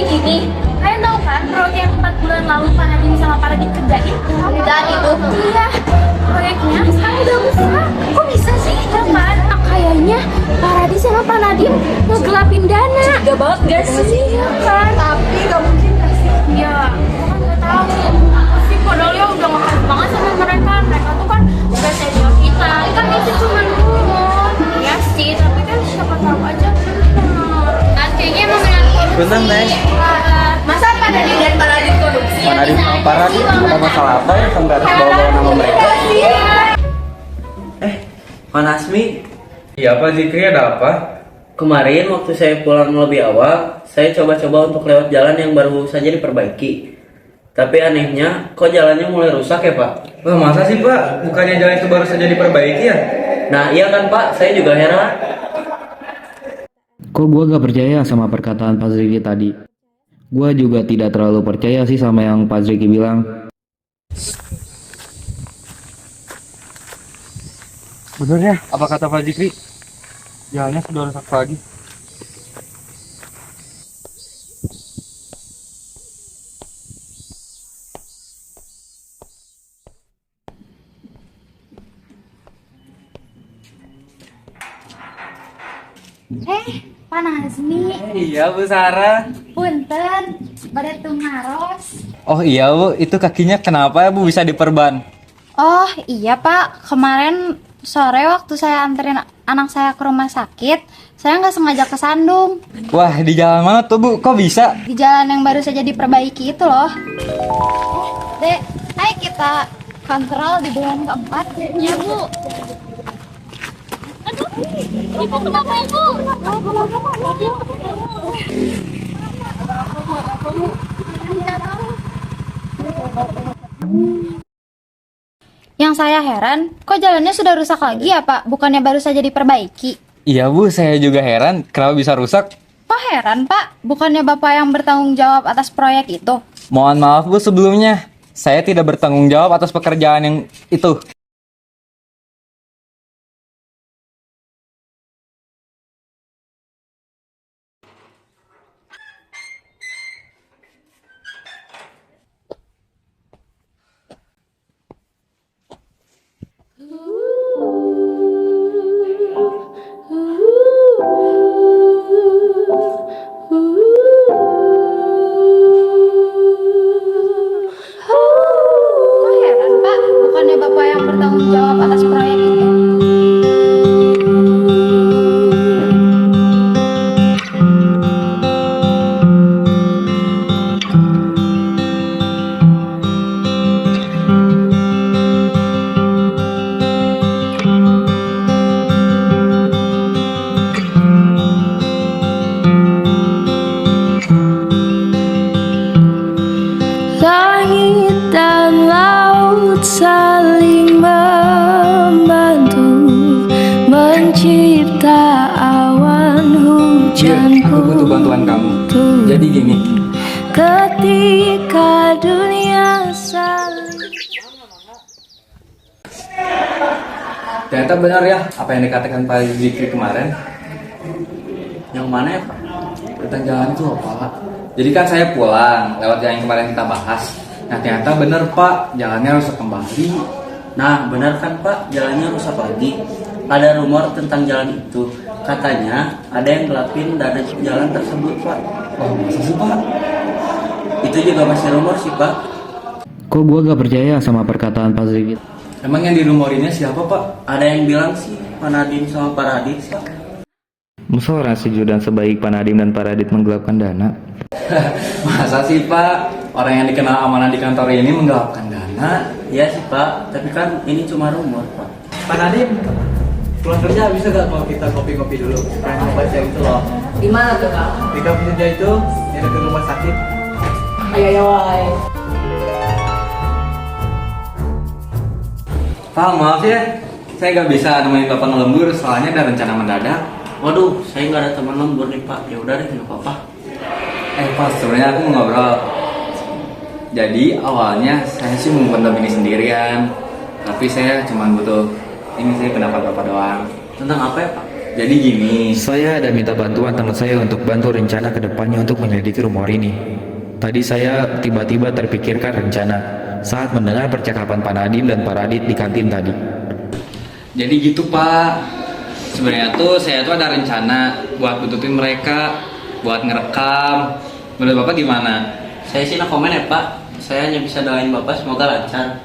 Jadi gini, kalian tahu kan proyek yang 4 bulan lalu Pak Nadiem sama Pak Radit kerjain? Dan itu? Iya, proyeknya sekarang udah besar. Kok bisa sih? Ya kan, kayaknya Pak Radit sama Pak Nadiem ngegelapin dana. Gak banget gak sih? Iya kan? Tapi gak mungkin gak sih? Ya, aku kan gak tahu. Tapi padahal ya udah ngefans banget sama mereka. Mereka tuh kan udah senior kita. Kan itu cuma rumor. Ya sih, tapi kan siapa tahu aja benar. Kayaknya emang Bener, Neng. Masa Pak Nadiem dan Pak Radit korupsi? Pak Nadiem sama Pak Radit ada masalah apa ya sampai harus bawa-bawa nama mereka? Pak Nasmi, Iya Pak Zikri, ada apa? kemarin waktu saya pulang lebih awal, saya coba-coba untuk lewat jalan yang baru saja diperbaiki. Tapi anehnya, kok jalannya mulai rusak ya Pak? Wah masa sih Pak? Bukannya jalan itu baru saja diperbaiki ya? Nah iya kan Pak, saya juga heran. Kok gue gak percaya sama perkataan Pak Zriki tadi? Gue juga tidak terlalu percaya sih sama yang Pak Zriki bilang. Bener ya, apa kata Pak Zikri? Jalannya sudah rusak lagi. Pak Nazmi, Iya Bu Sarah. punten, pada tungaros. Oh iya Bu, itu kakinya kenapa ya Bu bisa diperban? Oh iya Pak, kemarin sore waktu saya anterin anak saya ke rumah sakit, saya nggak sengaja kesandung. Wah di jalan mana tuh Bu, kok bisa? Di jalan yang baru saja diperbaiki itu loh. Dek, ayo kita kontrol di bulan keempat. Ya Bu. Aduh, Ibu kenapa Ibu? Yang saya heran, kok jalannya sudah rusak lagi ya Pak? Bukannya baru saja diperbaiki? Iya Bu, saya juga heran kenapa bisa rusak. Kok heran Pak? Bukannya Bapak yang bertanggung jawab atas proyek itu? Mohon maaf Bu sebelumnya, saya tidak bertanggung jawab atas pekerjaan yang itu. Kok heran Pak? Bukannya Bapak yang bertanggung jawab atas proyek itu? Langit dan laut saling membantu mencipta awan hujan Aku butuh bantuan kamu. Jadi gini, ketika dunia saling. ternyata benar ya apa yang dikatakan Pak Zikri kemarin. Yang mana ya Pak? Tentang jalan itu loh Pak. Jadi kan saya pulang lewat jalan yang kemarin kita bahas. Nah ternyata benar Pak, jalannya rusak kembali. Nah benar kan Pak, jalannya rusak lagi. Ada rumor tentang jalan itu. Katanya ada yang gelapin dana jalan tersebut Pak. Wah masa sih Pak? Itu juga masih rumor sih Pak. Kok gue gak percaya sama perkataan Pak Zriki? Emang yang dirumorinnya siapa Pak? Ada yang bilang sih Pak Nadiem sama Pak Radit Pak. Masa orang sejudan sebaik Pak Nadiem dan Pak Radit menggelapkan dana? Masa sih Pak? Orang yang dikenal amanah di kantor ini menggelapkan dana? Iya sih Pak, tapi kan ini cuma rumor Pak. Pak Nadiem, pulang kerja bisa gak kalau kita kopi-kopi dulu? Pengen baca itu loh. Di mana tuh Kak? Di kampus kerja itu, yang dekat rumah sakit. Ayo, wai. Pak maaf ya, saya nggak bisa nemenin Bapak ngelembur soalnya ada rencana mendadak. Waduh, saya nggak ada teman lembur nih Pak. Ya udah deh, nggak apa-apa. Pak sebenarnya aku mau ngobrol. Jadi awalnya saya sih mau pendam ini sendirian, tapi saya cuma butuh ini sih pendapat Bapak doang. Tentang apa ya Pak? Jadi gini, Saya ada minta bantuan teman saya untuk bantu rencana ke depannya untuk menyelidiki rumor ini. Tadi saya tiba-tiba terpikirkan rencana saat mendengar percakapan Pak Nadim dan Pak Radit di kantin tadi. jadi gitu Pak. Sebenarnya tuh saya tuh ada rencana buat bututin mereka, buat ngerekam. Menurut Bapak gimana? Saya sih no komen ya Pak. Saya hanya bisa doain Bapak semoga lancar.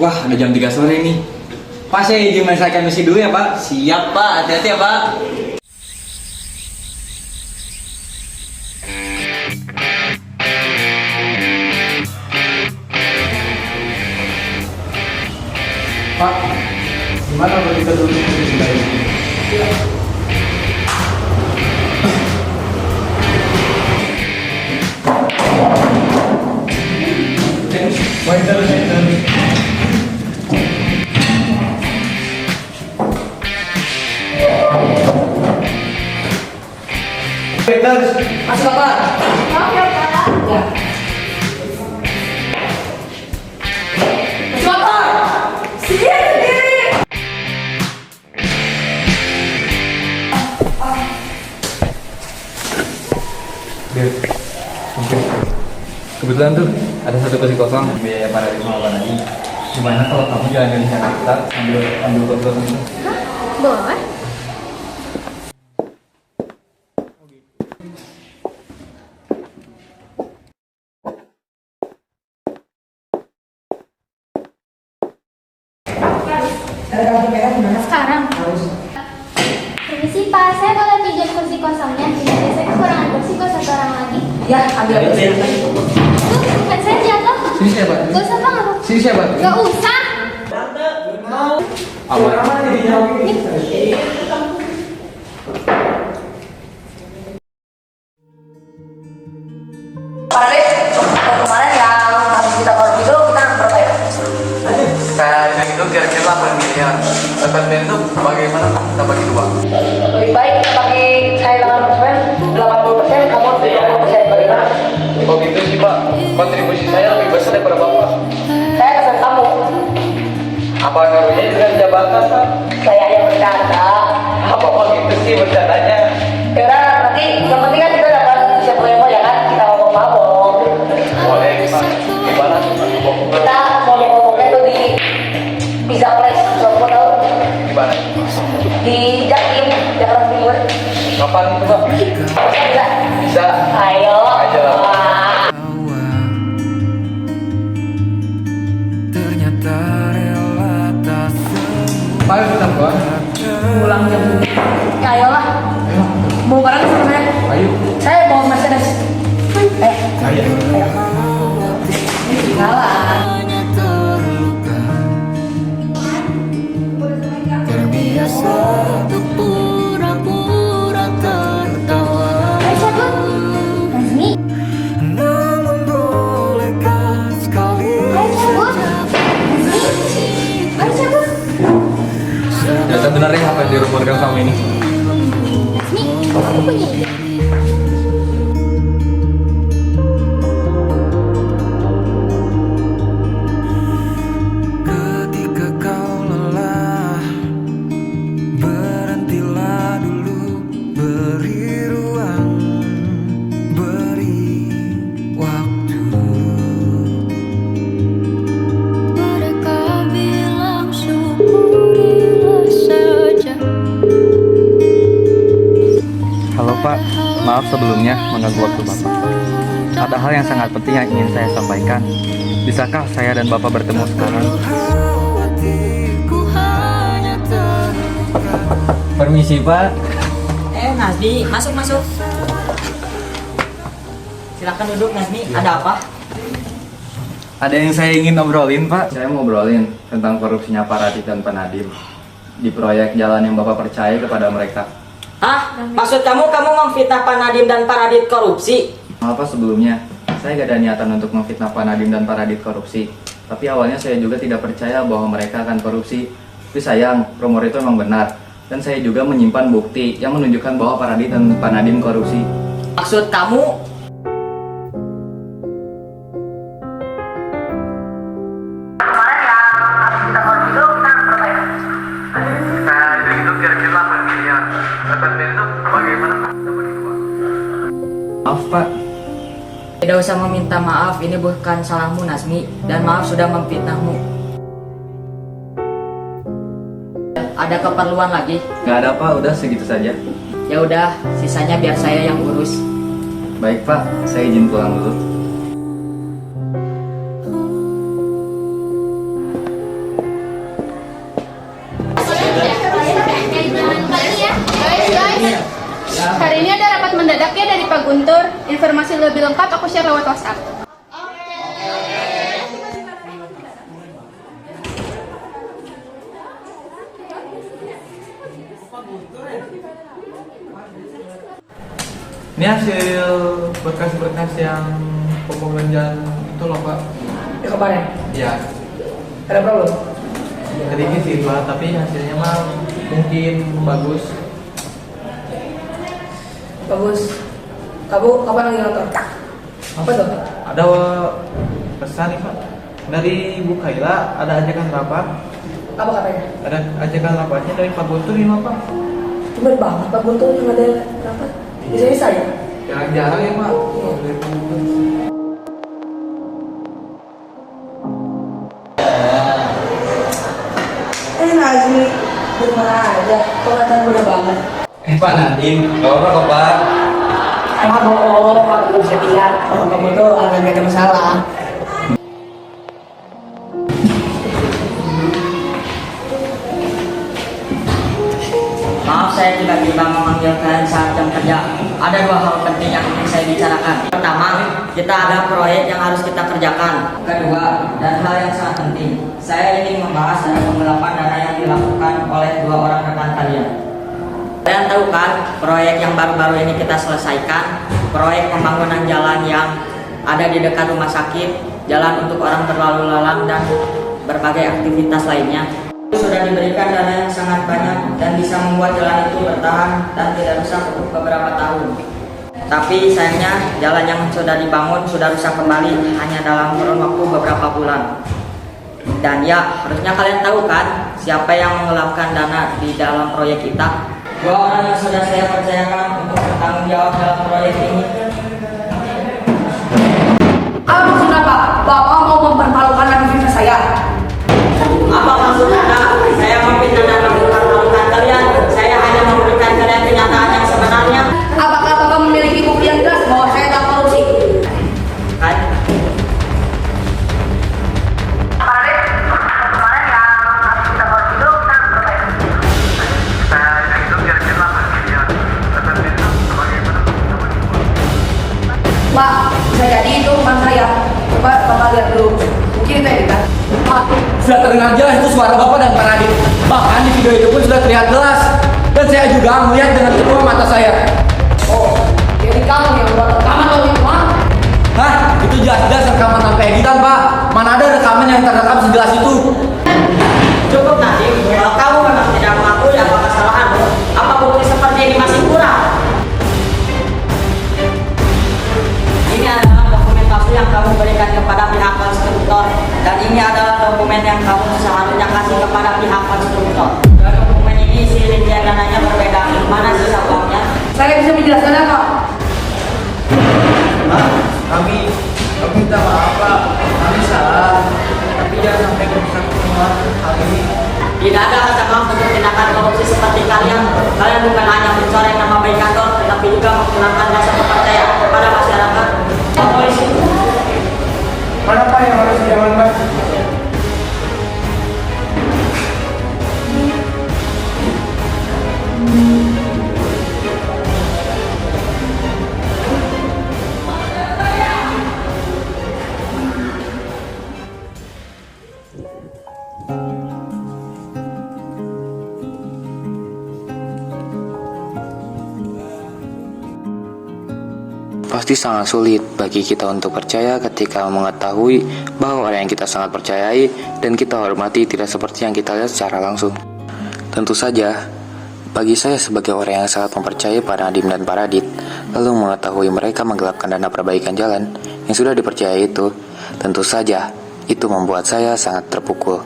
Wah, udah jam 3 sore nih. Pak, saya izin menyelesaikan misi dulu ya Pak. Siap Pak, hati-hati ya Pak. Pak, gimana kalau kita dulu di sebelah ini? Baik terus, baik terus. Baik terus. Masuk Pak. Oke, Pak. Ya. Kebetulan tuh ada satu kursi kosong biaya para lima lagi. Gimana kalau kamu jalan-jalan sana kita ambil kursi kosong itu? Boleh. Sekarang. Permisi Pak, saya boleh pinjam kursi kosongnya? Jadi saya kekurangan kursi kok satu orang lagi. Ya, ambil aja. Tuh, kan saya jatuh. Sini siapa? Gak usah Bang, apa? Sini siapa? Gak usah. Kemarin yang harus kita kalau gitu kita berapa ya? Kayaknya itu kira-kira 8 miliar. 8 miliar itu bagaimana? Kita bagi dua. Lebih baik kita pakai saya 80%, 80%, kamu 20%. Bagaimana? Oh gitu sih Pak. Kontribusi saya lebih besar daripada Bapak. Saya pesan kamu. Apa ngaruhnya dengan jabatan Pak? Saya yang bercanda. Apa kok gitu sih bercandanya? Karena nanti yang penting kan kita dapat bisa foya ya kan? Kita ngomong-ngomong. Boleh Pak. Gimana tuh Pak? Kita ngomong-ngomongnya tuh di Pizza Place. Kamu tahu? Gimana? Di Jatim, Jakarta Timur. Kapan itu Pak? Bisa? Bisa. Ayo. Ayo lah. Wah. Pak, kita buat. Pulang jam segini. Ya ayolah. Ayo. Mau bareng sama saya? Ayo. Saya bawa Mercedes. Ayo. Kalah. Terbiasa untuk pura-pura tertawa. Hai cabut. Nazmi. Namun bolehkah sekali Hai cabut. Nazmi. Hai cabut. Ternyata benar ya apa yang dirumorkan sama ini. Nazmi, aku punya ide. ketika kau lelah, berhentilah dulu, beri ruang, beri waktu. Mereka bilang syukurilah saja. Halo Pak, maaf sebelumnya mengganggu waktu Bapak. Ada hal yang sangat penting yang ingin saya sampaikan. Bisakah saya dan Bapak bertemu sekarang? Hatiku hanya terluka. Permisi Pak. Nazmi, masuk. Silakan duduk Nazmi, ada apa? Ada yang saya ingin obrolin Pak. Saya mau ngobrolin tentang korupsinya Pak Radit dan Pak Nadim di proyek jalan yang Bapak percaya kepada mereka. Maksud kamu memfitnah Pak Nadim dan Pak Radit korupsi? Maaf Pak sebelumnya, saya gak ada niatan untuk memfitnah Pak Nadim dan Pak Radit korupsi. Tapi awalnya saya juga tidak percaya bahwa mereka akan korupsi. Tapi sayang, rumor itu memang benar. Dan saya juga menyimpan bukti yang menunjukkan bahwa Pak Radit dan Pak Nadim korupsi. Maksud kamu? Kemarin Pak. Tidak usah meminta maaf, ini bukan salahmu Nasmi. Dan maaf sudah memfitnahmu. Ada keperluan lagi? Nggak ada Pak, udah segitu saja. Ya udah, sisanya biar saya yang urus. Baik Pak, saya izin pulang dulu. Hari ini ada rapat mendadak ya dari Pak Guntur. Informasi lebih lengkap aku share lewat WhatsApp. Ini hasil berkas-berkas yang pembangunan itu loh Pak. Yang kemarin Ya, ada problem. sedikit sih Pak, tapi hasilnya mah mungkin bagus. Bagus. Kamu kapan lagi nonton? Apa tuh? Ada pesan nih Pak dari Bu Kaila, ada ajakan rapat. Apa katanya? Ada ajakan rapatnya dari Pak Guntur nih Pak. Tumben banget Pak Guntur yang ada rapat. Bisa-bisa ya? Jarang-jarang ya Pak. Nazmi, di mana aja? Kelihatan mudah banget. Pak Nadim, gak apa kok Pak. Emang bohong, Pak belum bisa lihat. Kalau kamu tuh nggak ada masalah. Maaf saya tiba-tiba memanggil kalian saat jam kerja. Ada dua hal penting yang ingin saya bicarakan. Pertama, kita ada proyek yang harus kita kerjakan. Kedua, dan hal yang sangat penting, saya ingin membahas ada penggelapan dana yang dilakukan oleh dua orang rekan kalian. Kalian tahu kan, proyek yang baru-baru ini kita selesaikan, proyek pembangunan jalan yang ada di dekat rumah sakit, jalan untuk orang berlalu lalang dan berbagai aktivitas lainnya. Sudah diberikan dana yang sangat banyak dan bisa membuat jalan itu bertahan dan tidak rusak untuk beberapa tahun. Tapi sayangnya jalan yang sudah dibangun sudah rusak kembali hanya dalam kurun waktu beberapa bulan. Dan ya, harusnya kalian tahu kan siapa yang menggelapkan dana di dalam proyek kita. Dua orang yang sudah saya percayakan untuk bertanggung jawab dalam proyek ini. Apa maksudnya Pak? Bapak mau mempermalukan aktivitas saya? Apa maksud Anda? Saya memfitnah dan mempermalukan kalian. Saya hanya memberikan kalian kenyataan yang sebenarnya. Apakah Bapak memiliki bukti yang jelas bahwa saya tak korupsi? Kan? Pak, bisa jadi itu bukan saya. Coba Bapak lihat dulu. Mungkin itu editan. Pak, sudah terdengar jelas itu suara Bapak dan Pak Nadiem. Bahkan di video itu pun sudah terlihat jelas. Dan saya juga melihat dengan kedua mata saya. Oh, jadi kamu yang buat rekaman kalau itu, Pak? Hah? Itu jelas-jelas rekaman tanpa editan, Pak. Mana ada rekaman yang terrekam sejelas itu? Cukup nanti, kalau kamu memang tidak mengakui apa kesalahanmu, apa bukti seperti ini masih kurang? Ini adalah dokumen palsu yang kamu berikan kepada pihak konstruktor, dan ini adalah dokumen yang kamu seharusnya kasih kepada pihak konstruktor. Dan dokumen ini isi rincian dananya berbeda. Mana sisa uangnya? Saya bisa menjelaskannya, Pak. Pak, kami minta maaf Pak, kami salah. Tapi jangan sampai merusak semua hal ini. Tidak ada kata maaf untuk tindakan korupsi seperti kalian. Kalian bukan hanya mencoreng nama baik kantor, tetapi juga menghilangkan rasa kepercayaan kepada masyarakat. Pak Polisi, Mana Pak yang harus diaman Pak? Pasti sangat sulit bagi kita untuk percaya ketika mengetahui bahwa orang yang kita sangat percayai dan kita hormati tidak seperti yang kita lihat secara langsung. Tentu saja, bagi saya sebagai orang yang sangat mempercayai Pak Nadiem dan Pak Radit, lalu mengetahui mereka menggelapkan dana perbaikan jalan yang sudah dipercayai itu, tentu saja itu membuat saya sangat terpukul.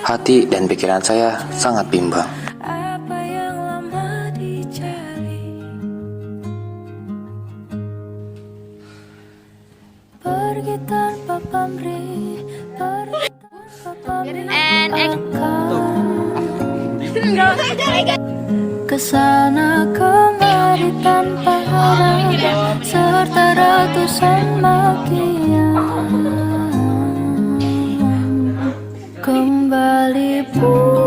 Hati dan pikiran saya sangat bimbang. Apa yang lama dicari Suasana kemari tanpa arah serta ratusan makian kembali pun.